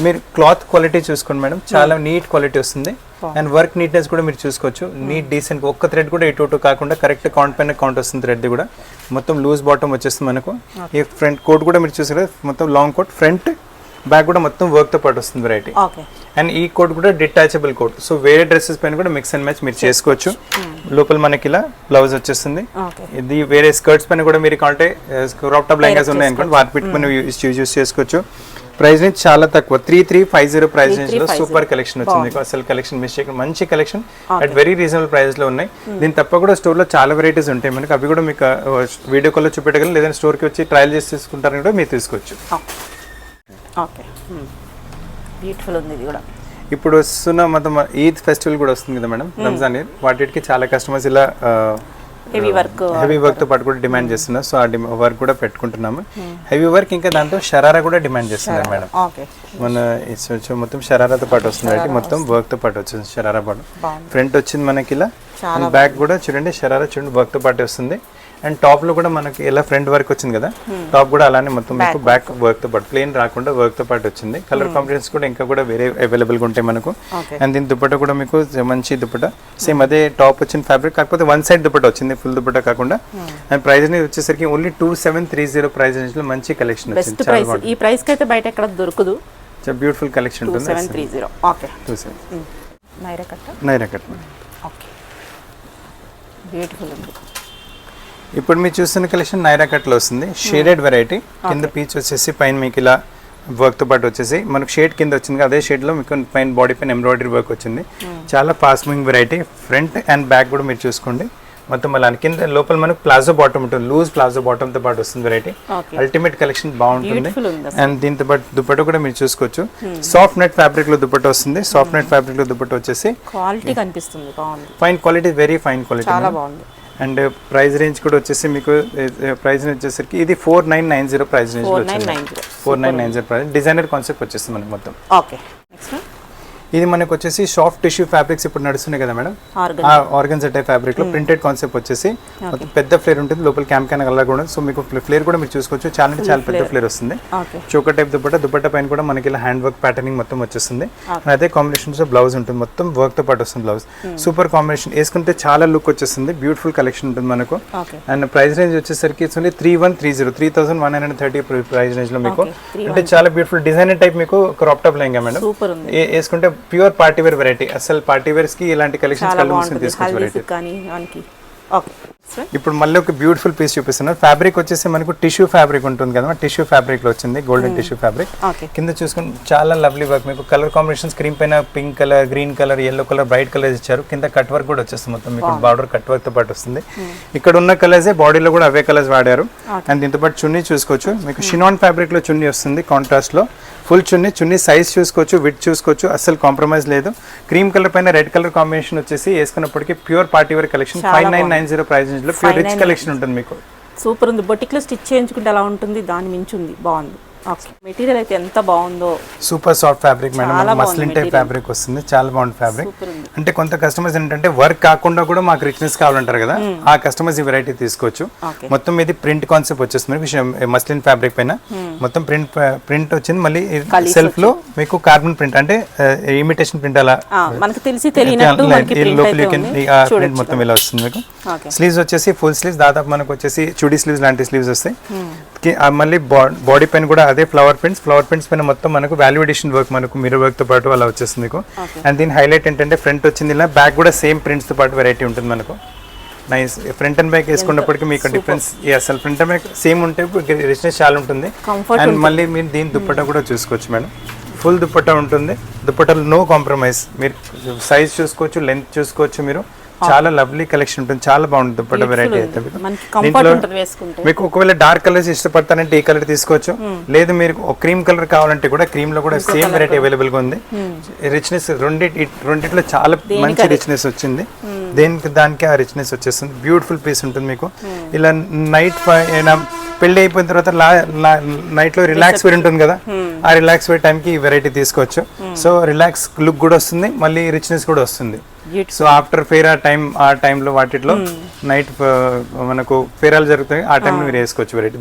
మీరు క్లాత్ క్వాలిటీ చూసుకోండి మేడం, చాలా నీట్ క్వాలిటీ వస్తుంది. అండ్ వర్క్ నీట్నెస్ కూడా మీరు చూసుకోవచ్చు. నీట్ డీసెంట్, ఒక్క థ్రెడ్ కూడా ఇటు కాకుండా కరెక్ట్ కౌంట్ పైన కౌంట్ వస్తుంది. థ్రెడ్ కూడా మొత్తం లూజ్ బాటమ్ వచ్చేస్తుంది మనకు. ఈ ఫ్రంట్ కోట్ కూడా మీరు చూసారు, మొత్తం లాంగ్ కోట్, ఫ్రంట్ బ్యాక్ కూడా మొత్తం వర్క్ తో పాటు వస్తుంది వెరైటీ. అండ్ ఈ కోట్ కూడా డిటాచబుల్ కోట్. సో వేరే డ్రెస్సెస్ పైన కూడా మిక్స్ అండ్ మ్యాచ్ మీరు చేసుకోవచ్చు. లోపల మనకి ఇలా బ్లౌజ్ వచ్చేస్తుంది. ఇది వేరే స్కర్ట్స్ పైన కూడా మీరు కావాలంటే క్రాప్ టాప్ లెహంగాస్ ఉన్నాయి అనుకోండి, వాటి పెట్టుకుని యూజ్ చేసుకోవచ్చు. ప్రైస్ రేంజ్ చాలా తక్కువ, 3350 ప్రైస్ రేంజ్ లో సూపర్ కలెక్షన్ వచ్చింది మీకు. అసలు కలెక్షన్ మిస్ చేయకుండా మంచి collection at very reasonable price లో ఉన్నాయి. దీని తప్ప కూడా స్టోర్ లో చాలా వెరైటీస్ ఉంటాయి మనకి. అవి కూడా మీకు వీడియో కాల్ లో చూపెట్టగలం, లేదంటే స్టోర్ కి వచ్చి ట్రయల్ చేసి తీసుకుంటారని కూడా మీరు తీసుకోవచ్చు. బ్యూటిఫుల్ ఉంది ఇది కూడా. ఇప్పుడు వస్తున్న మొత్తం ఈద్ ఫెస్టివల్ కూడా వస్తుంది కదా మేడం, రంజాన్ ఈద్. వాటికి చాలా కస్టమర్స్ ఇలా హెవీ వర్క్ తో పాటు కూడా డిమాండ్ చేస్తున్నారు. సో ఆ వర్క్ కూడా పెట్టుకుంటున్నాము. హెవీ వర్క్ ఇంకా దాంతో షరారా కూడా డిమాండ్ చేస్తున్నారు మేడం. మన మొత్తం షరారాతో పాటు వస్తుంది, మొత్తం వర్క్ తో పాటు వచ్చింది షరారా పాటు. ఫ్రంట్ వచ్చింది మనకి ఇలా, బ్యాక్ కూడా చూడండి షరారా చూడండి వర్క్ తో పాటు వస్తుంది. అండ్ టాప్ లో కూడా మనకి ఎలా ఫ్రంట్ వర్క్ వచ్చింది కదా, టాప్ కూడా అలానే మొత్తం మీకు బ్యాక్ వర్క్ తో పాటు, ప్లేన్ రాకుండా వర్క్ తో పాటు వచ్చింది. కలర్ కాంబినేషన్స్ కూడా ఇంకా కూడా వేరే అవైలబుల్ గా ఉంటాయి మనకు. అండ్ దీని దుపట్టా కూడా మీకు మంచి దుపట్టా, సేమ్ అదే టాప్ వచ్చిన ఫ్యాబ్రిక్, కాకపోతే వన్ సైడ్ దుపట్టా వచ్చింది, ఫుల్ దుపట్టా కాకుండా. అండ్ ప్రైస్ వచ్చేసరికి ఓన్లీ 2730 ప్రైస్ రేంజ్ లో మంచి కలెక్షన్ వచ్చింది. చాలా బాగుంది. ఈ ప్రైస్ కి అయితే బయట ఎక్కడ దొరకదు. బ్యూటిఫుల్ కలెక్షన్ ఉంటుంది. 2730. Okay. 27 Naira cut. Okay, beautiful ఉంది. ఇప్పుడు మీరు చూస్తున్న కలెక్షన్ నైరా కట్ లో వస్తుంది. Shaded variety. కింద పీచ్ వచ్చేసి పైన మీకు ఇలా వర్క్ తో పాటు వచ్చేసి మనకు షేడ్ కింద వచ్చింది, అదే షేడ్ లో మీకు పైన బాడీ పైన ఎంబ్రాయిడరీ వర్క్ వచ్చింది. చాలా fast moving variety. Front and back కూడా మీరు చూసుకోండి మొత్తం అలా. కింద లోపల మనకు ప్లాజో బాటమ్ ఉంటుంది, లూజ్ ప్లాజో బాటమ్ తో పాటు వస్తుంది వెరైటీ. అల్టిమేట్ కలెక్షన్ బాగుంటుంది. అండ్ దీంతో పాటు దుపట్టా కూడా మీరు చూసుకోవచ్చు. సాఫ్ట్ నెట్ ఫ్యాబ్రిక్ లో దుపట్టా వస్తుంది. సాఫ్ట్ నెట్ ఫ్యాబ్రిక్ లో దుపట్టా వచ్చేసి క్వాలిటీ కనిపిస్తుంది, బాగుంది. Fine quality, very fine quality, చాలా బాగుంది. అండ్ ప్రైస్ రేంజ్ కూడా వచ్చేసి మీకు ప్రైస్ వచ్చేసరికి ఇది 4990 ప్రైస్ రేంజ్ లో వచ్చింది. 4990 ప్రైస్. డిజైనర్ కాన్సెప్ట్ వచ్చేస్తుంది మనకి మొత్తం. ఓకే. నెక్స్ట్ ఇది మనకు వచ్చేసి సాఫ్ట్ టిష్యూ ఫ్యాబ్రిక్స్ ఇప్పుడు నడుస్తున్నాయి కదా మేడం, ఆర్గన్జా టైప్ ఫ్యాబ్రిక్ లో ప్రింటెడ్ కాన్సెప్ట్ వచ్చేసి మొత్తం పెద్ద ఫ్లేర్ ఉంటుంది, లోపల క్యాన్ అలా కూడా. సో మీకు ఫ్లేర్ కూడా మీరు చూసుకోవచ్చు, చాలా అంటే చాలా పెద్ద ఫ్లేర్ వస్తుంది. చోకర్ టైప్ దుపట్టా పైన కూడా మనకి ఇలా హ్యాండ్ వర్క్ ప్యాటర్నింగ్ మొత్తం వచ్చేస్తుంది. అదే కాంబినేషన్స్ బ్లౌజ్ ఉంటుంది, మొత్తం వర్క్ తో పాటు వస్తుంది బ్లౌజ్. సూపర్ కాంబినేషన్, వేసుకుంటే చాలా లుక్ వచ్చేస్తుంది, బ్యూటిఫుల్ కలెక్షన్ ఉంటుంది మనకు. అండ్ ప్రైస్ రేంజ్ వచ్చేసరికి ఇట్స్ ఓన్లీ 3130, 3130 ప్రైస్ రేంజ్ లో మీకు. అంటే చాలా బ్యూటిఫుల్ డిజైనర్ టైప్ మీకు క్రాప్ టాప్ లెహంగా మేడం, వేసుకుంటే ప్యూర్ పార్టీ వేర్ వెరైటీ. అసలు పార్టీ వేర్స్ కి ఇలాంటి కలెక్షన్స్ తీసుకోవచ్చు వెరైటీ. ఇప్పుడు మళ్ళీ ఒక బ్యూటిఫుల్ పీస్ చూపిస్తున్నారు. ఫ్యాబ్రిక్ వచ్చేసి మనకు టిష్యూ ఫ్యాబ్రిక్ ఉంటుంది కదా, టిష్యూ ఫ్యాబ్రిక్ లో వచ్చింది, గోల్డెన్ టిష్యూ ఫ్యాబ్రిక్. కింద చూసుకుని చాలా లవ్లీ వర్క్, మీకు కలర్ కాంబినేషన్ స్క్రీన్ పైన pink colour, green colour, yellow colour, bright colours ఇచ్చారు. కింద కట్ వర్క్ కూడా వచ్చేస్తుంది, మొత్తం మీకు బార్డర్ కట్ వర్క్ తో పాటు వస్తుంది. ఇక్కడ ఉన్న కలర్స్ బాడీలో కూడా అవే కలర్స్ వాడారు. అండ్ దీంతో పాటు చున్నీ చూసుకోవచ్చు, మీకు షినాన్ ఫ్యాబ్రిక్ లో చున్నీ వస్తుంది కాంట్రాస్ట్ లో, ఫుల్ చున్నీ సైజ్ చూసుకోవచ్చు, విడ్ చూసుకోవచ్చు, అసలు కాంప్రమైజ్ లేదు. క్రీమ్ కలర్ పైన రెడ్ కలర్ కాంబినేషన్ వచ్చేసి వేసుకున్నప్పటికీ pure party wear collection. 5990 price range లో ప్యూర్ రిచ్ కలెక్షన్ ఉంటుంది మీకు. సూపర్ ఉంది, బొటిక్ లో స్టిచ్ చేయించుకుంటే అలా ఉంటుంది, దాని మించి ఉంది, బాగుంది. మెటీరియల్ అయితే ఎంత బాగుందో, super soft fabric madam, muslin type fabric వస్తుంది, చాలా బాగుంది ఫ్యాబ్రిక్. అంటే కొంత కస్టమర్స్ ఏంటంటే వర్క్ కాకుండా కూడా మాకు రిచ్నెస్ కావాలంటారు కదా, ఆ కస్టమర్స్ ఈ వెరైటీ తీసుకోవచ్చు. మొత్తం ఇది ప్రింట్ కాన్సెప్ట్ వచ్చేస్తుంది మస్లిన్ ఫ్యాబ్రిక్ పైన, మొత్తం ప్రింట్ వచ్చింది. మళ్ళీ సెల్ఫ్ లో మీకు కార్బన్ ప్రింట్ అంటే ఇమిటేషన్ ప్రింట్ అలా మనకు తెలిసి తెలియనట్టు ప్రింట్ మొత్తం ఇలా వస్తుంది మీకు. స్లీవ్స్ వచ్చేసి ఫుల్ స్లీవ్స్, దాదాపు మనకు వచ్చేసి చుడీ స్లీవ్స్ లాంటి స్లీవ్స్ వస్తాయి. మళ్ళీ బాడీ పైన కూడా అదే ఫ్లవర్ ప్రింట్స్ పైన మొత్తం మనకు వాల్యూ ఎడిషన్ వర్క్, మనకు మిర్రర్ వర్క్ తో పాటు అలా వచ్చేస్తుంది మీకు. అండ్ దీని హైలైట్ ఏంటంటే ఫ్రంట్ వచ్చింది ఇలా, బ్యాక్ కూడా సేమ్ ప్రింట్స్ తో పాటు వెరైటీ ఉంటుంది మనకు. నైస్, ఫ్రంట్ అండ్ బ్యాక్ వేసుకున్నప్పటికీ మీకు డిఫరెన్స్ అసలు ఫ్రంట్ అండ్ బ్యాక్ సేమ్ ఉంటే రిచ్నెస్ చాలా ఉంటుంది. అండ్ మళ్ళీ మీరు దీని దుప్పట్టా కూడా చూసుకోవచ్చు మేడం, ఫుల్ దుప్పట్టా ఉంటుంది. దుప్పట్టాలో నో కాంప్రమైజ్, మీరు సైజ్ చూసుకోవచ్చు, లెంత్ చూసుకోవచ్చు, మీరు చాలా లవ్లీ కలెక్షన్ ఉంటుంది, చాలా బాగుంటుంది దుప్పట్టా వెరైటీ అయితే. దీంట్లో మీకు ఒకవేళ డార్క్ కలర్స్ ఇష్టపడతానంటే ఈ కలర్ తీసుకోవచ్చు, లేదు మీరు క్రీమ్ కలర్ కావాలంటే కూడా క్రీమ్ లో కూడా సేమ్ వెరైటీ అవైలబుల్ గా ఉంది. రిచ్నెస్ రెండిట్లో చాలా మంచి రిచ్నెస్ వచ్చింది, దానికి ఆ రిచ్నెస్ వచ్చేస్తుంది. బ్యూటిఫుల్ పీస్ ఉంటుంది మీకు. ఇలా నైట్ పెళ్లి అయిపోయిన తర్వాత నైట్ లో రిలాక్స్ వేర్ ఉంటుంది కదా, ఆ రిలాక్స్ వేర్ టైంకి ఈ వెరైటీ తీసుకోవచ్చు. సో రిలాక్స్ లుక్ కూడా వస్తుంది, మళ్ళీ రిచ్నెస్ కూడా వస్తుంది. సో ఆఫ్టర్ ఫేర్ ఆ టైంలో వాటిలో నైట్ మనకు ఫేరాలు జరుగుతాయి, ఆ టైంలో మీరు వేసుకోవచ్చు variety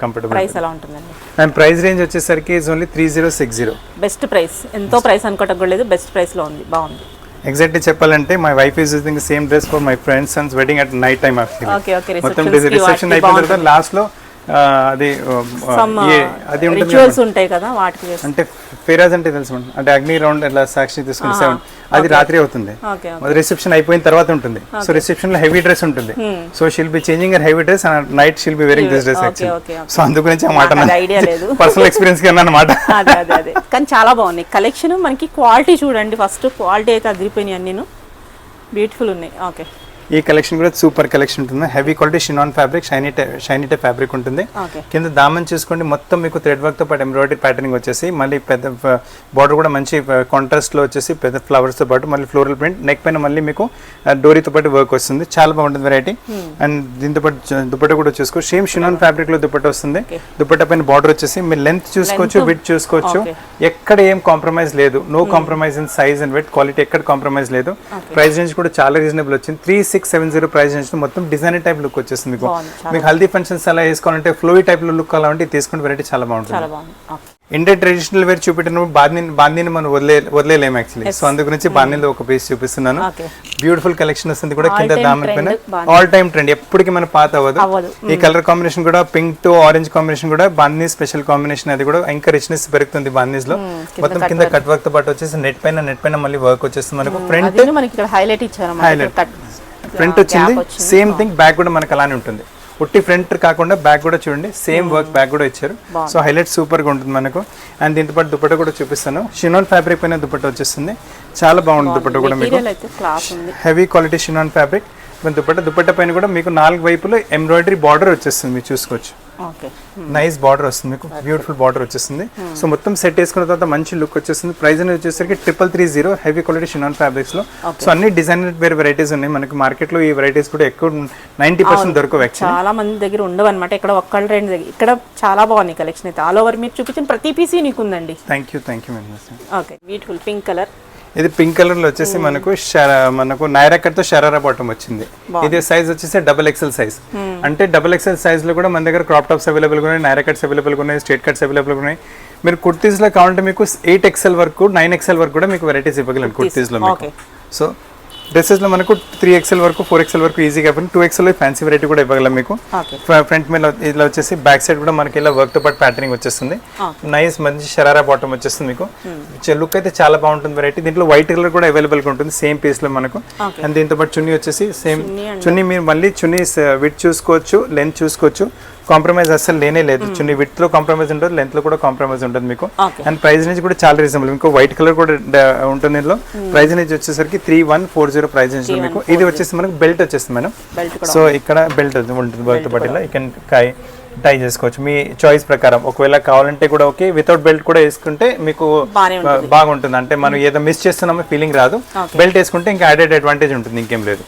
comfortable. And price range వచ్చేసరికి ఇస్ ఓన్లీ 3060. బెస్ట్ ప్రైస్, ఎంతో ప్రైస్ అనుకోవటం కూడా లేదు, బెస్ట్ ప్రైస్ లో ఉంది, బాగుంది. ఎగ్జాక్ట్లీ చెప్పాలంటే my wife is using same dress for my friends Sons wedding at night time. మొత్తం రిసెప్షన్ అయిపోయిన తర్వాత లాస్ట్ లో అది ఉంటాయి కదా, వాటికి అంటే ఫేరాజ్ అంటే తెలుసు అంటే అగ్ని రౌండ్ ఇలా సాక్షి తీసుకుని 7 అది రాత్రి అవుతుంది, రిసెప్షన్ అయిపోయిన తర్వాత ఉంటుంది. సో రిసెప్షన్ లో హెవీ డ్రెస్ ఉంటుంది, so షిల్ B changing her heavy dress and night షిల్ B wearing this dress actually. So అందు గురించి ఆ మాట పర్సనల్ ఎక్స్పీరియన్స్ గా అన్నమాట. కానీ చాలా బాగున్నాయి కలెక్షన్. మనకి క్వాలిటీ చూడండి, ఫస్ట్ క్వాలిటీ అయితే అదిరిపోయినాయి, అన్ని బ్యూటిఫుల్ ఉన్నాయి. ఓకే, ఈ కలెక్షన్ కూడా సూపర్ కలెక్షన్ ఉంటుంది, heavy quality షినాన్ fabric, shiny type fabric ఉంటుంది. కింద దామన్ చూసుకోండి, మొత్తం మీకు థ్రెడ్ వర్క్ తో పాటు ఎంబ్రాయిడరీ ప్యాటర్నింగ్ వచ్చేసి, మళ్ళీ పెద్ద బార్డర్ కూడా మంచి కాంట్రాస్ట్ లో వచ్చేసి పెద్ద ఫ్లవర్స్ తో పాటు మళ్ళీ ఫ్లోరల్ ప్రింట్, నెక్ పైన మళ్ళీ మీకు డోరీతో పాటు వర్క్ వస్తుంది, చాలా బాగుంటుంది వెరైటీ. అండ్ దీంతో పాటు దుపట్టా కూడా చూసుకోవచ్చు, సేమ్ షినాన్ ఫ్యాబ్రిక్ లో దుపట్టా వస్తుంది. దుపట్టా పైన బార్డర్ వచ్చేసి మీరు లెంత్ చూసుకోవచ్చు, విడ్త్ చూసుకోవచ్చు, ఎక్కడ ఏం కాంప్రమైజ్ లేదు, no compromise in size and weight, quality ఎక్కడ కాంప్రమైజ్ లేదు. ప్రైస్ రేంజ్ కూడా చాలా రీజనబుల్ వచ్చింది, 3670 ప్రైస్ రేంజ్. మొత్తం డిజైనర్ టైప్ లుక్ వచ్చేస్తుంది మీకు హల్దీ ఫంక్షన్స్ అలా వేసుకోవాలంటే ఫ్లోయి టైప్ లో లుక్ కావాలంటే తీసుకుని వెరైటీ చాలా బాగుంటుంది. ఇండియన్ ట్రెడిషనల్ వేర్ చూపెట్టినప్పుడు బాందీని మనం వదిలేలేము యాక్చువల్లీ. సో అందు గురించి బాందీలో ఒక పీస్ చూపిస్తున్నాను, బ్యూటిఫుల్ కలెక్షన్ వస్తుంది కూడా. కింద దామన్ పైన ఆల్ టైమ్ ట్రెండ్, ఎప్పటికీ మన పాత అవ్వదు. ఈ కలర్ కాంబినేషన్ కూడా పింక్ తో ఆరెంజ్ కాంబినేషన్ కూడా బాందీ స్పెషల్ కాంబినేషన్, అది కూడా ఇంకా రిచ్నెస్ పెరుగుతుంది బాందీస్ లో. మొత్తం కింద కట్ వర్క్ తో పాటు వచ్చేసి నెట్ పైన మళ్ళీ వర్క్ వచ్చేస్తుంది మనకు. ఫ్రంట్ హైలైట్ ఫ్రంట్ వచ్చింది, సేమ్ థింగ్ బ్యాక్ కూడా మనకు అలానే ఉంటుంది. ఉట్టి ఫ్రంట్ కాకుండా బ్యాక్ కూడా చూడండి, సేమ్ వర్క్ బ్యాక్ కూడా ఇచ్చారు. సో హైలైట్ సూపర్ గా ఉంటుంది మనకు. అండ్ దీంతో పాటు దుపట్టా కూడా చూపిస్తాను, షినాన్ ఫ్యాబ్రిక్ పైన దుపట్టా వచ్చేస్తుంది, చాలా బాగుంటుంది దుపట్టా కూడా మీకు. హెవీ క్వాలిటీ షినాన్ ఫ్యాబ్రిక్ దుపట్టా పైన కూడా మీకు 4 వైపులో ఎంబ్రాయిడరీ బార్డర్ వచ్చేస్తుంది, మీరు చూసుకోవచ్చు. నైస్ బార్డర్ వస్తుంది మీకు, బ్యూటిఫుల్ బార్డర్ వచ్చేస్తుంది. సో మొత్తం సెట్ వేసుకున్న తర్వాత మంచి లుక్ వచ్చేస్తుంది. ప్రైస్ అనేది వచ్చేసరికి 3330, హెవీ క్వాలిటీ షినాన్ ఫ్యాబ్రిక్స్ లో. సో అన్ని డిజైనర్ వేరే వెరైటీస్ ఉన్నాయి మనకి మార్కెట్ లో. ఈ వెరైటీస్ కూడా ఎక్కువ 90% దొరకవు, చాలా మంది దగ్గర ఉండవు అనమాట, ఇక్కడ ఒక్కళ్ళ రెండు దగ్గర. ఇక్కడ చాలా బాగుంది కలెక్షన్ అయితే, ఆల్ ఓవర్ మీరు చూపించిన ప్రతి పీసీ నీకు ఉందండి. Thank you. Okay, beautiful pink colour. ఇది పింక్ కలర్ లో వచ్చేసి మనకు నైరా కట్ తో షరారా బాటమ్ వచ్చింది. ఇది సైజ్ వచ్చేసి డబుల్ ఎక్సెల్ సైజ్. అంటే డబుల్ ఎక్సెల్ సైజ్ లో కూడా మన దగ్గర క్రాప్ టాప్స్ అవైలబుల్ గా ఉన్నాయి, నైరా కట్స్ అవైలబుల్ గా ఉన్నాయి, స్ట్రైట్ కట్స్ అవైలబుల్ గా ఉన్నాయి. మీరు కుర్తీస్ లో కావాలంటే మీకు 8XL వరకు 9XL వరకు కూడా మీకు వెరైటీస్ ఇవ్వగలను కుర్తీస్ లో మీకు. సో డ్రెస్సెస్ లో మనకు 3XL వరకు 4XL వరకు ఈజీగా అయిపోయింది. 2XL ఫ్యాన్సీ వెరైటీ కూడా ఇవ్వగలం మీకు. ఫ్రంట్ మీద ఇలా వచ్చేసి బ్యాక్ సైడ్ కూడా మనకి ఇలా వర్క్ తో పాటు ప్యాటర్నింగ్ వచ్చేస్తుంది. నైస్ మంచి షరారా బాటమ్ వచ్చేస్తుంది మీకు. లుక్ అయితే చాలా బాగుంటుంది వెరైటీ. దీంట్లో వైట్ కలర్ కూడా అవైలబుల్ గా ఉంటుంది సేమ్ పీస్ లో మనకు. అండ్ దీంతో పాటు చున్నీ వచ్చేసి సేమ్ చున్నీ. మీరు మళ్ళీ చున్నీ విత్ చూసుకోవచ్చు, లెంత్ చూసుకోవచ్చు. కాంప్రమైజ్ అసలు లేనే లేదు. చున్నీ విత్ లో కాంప్రమైజ్ ఉంటుంది, లెంత్ లో కూడా కాంప్రమైజ్ ఉంటుంది మీకు. అండ్ ప్రైస్ నుంచి కూడా చాలా రీజనబుల్. ఇంకో వైట్ కలర్ కూడా ఉంటుంది ఇందులో. ప్రైస్ నుంచి వచ్చేసరికి 3140 ప్రైస్ నుంచి మీకు. ఇది వచ్చేసి మనకు బెల్ట్ వచ్చేస్తుంది మేడం. సో ఇక్కడ బెల్ట్ ఉంటుంది బెల్ట్ పట్టిలా. టై చేసుకోవచ్చు మీ చాయిస్ ప్రకారం. ఒకవేళ కావాలంటే కూడా ఓకే, వితౌట్ బెల్ట్ కూడా వేసుకుంటే మీకు బాగుంటుంది. అంటే మనం ఏదో మిస్ చేస్తున్నామో ఫీలింగ్ రాదు. బెల్ట్ వేసుకుంటే ఇంకా యాడెడ్ అడ్వాంటేజ్ ఉంటుంది, ఇంకేం లేదు.